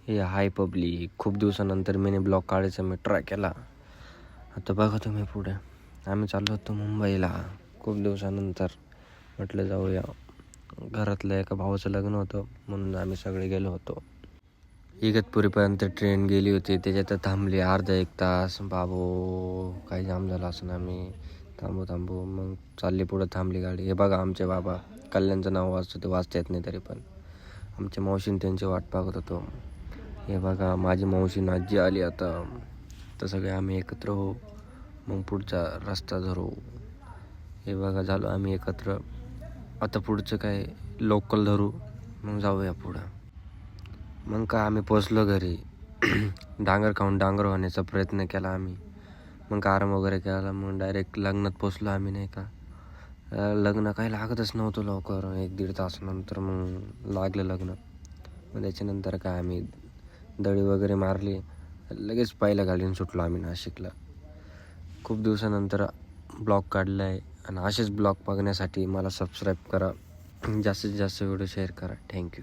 हे हाय पब्लिक, खूप दिवसानंतर मीने ब्लॉग काढायचा मी ट्राय केला. आता बघा तुम्ही पुढे आम्ही चाललो होतो मुंबईला. खूप दिवसानंतर म्हटलं जाऊया. घरातलं एका भावाचं लग्न होतं म्हणून आम्ही सगळे गेलो होतो. इगतपुरीपर्यंत ट्रेन गेली होती, त्याच्यात थांबली अर्धा एक तास. बाबो काही जाम झाला असं ना. आम्ही थांबू मग चालली पुढं, थांबली गाडी. हे बघा आमचे बाबा, कल्याणचं नाव वाचतं ते वाचता येत नाही तरी पण आमच्या मावशीने त्यांची वाट पाहत होतो. हे बघा माझी मावशी आजी आली आता. तर सगळे आम्ही एकत्र होऊ, मग पुढचा रस्ता धरू. हे बघा झालो आम्ही एकत्र. आता पुढचं काय लोकल धरू, मग जाऊया पुढं. मग काय आम्ही पोचलो घरी. डांगर खाऊन डांगर होण्याचा प्रयत्न केला आम्ही. मग आराम वगैरे केला, मग डायरेक्ट लग्नात पोचलो आम्ही नाही का. लग्न काही लागतच नव्हतं लवकर, 1-1.5 तासानंतर मग लागलं लग्न. मग त्याच्यानंतर काय आम्ही दडी वगैरे मारली, लगेच पहिल्या गाडीने सुटलो आम्ही नाशिकला. खूप दिवसानंतर ब्लॉग काढला आहे आणि असेच ब्लॉग बघण्यासाठी मला सबस्क्राईब करा. जास्तीत जास्त व्हिडिओ शेअर करा. थँक्यू.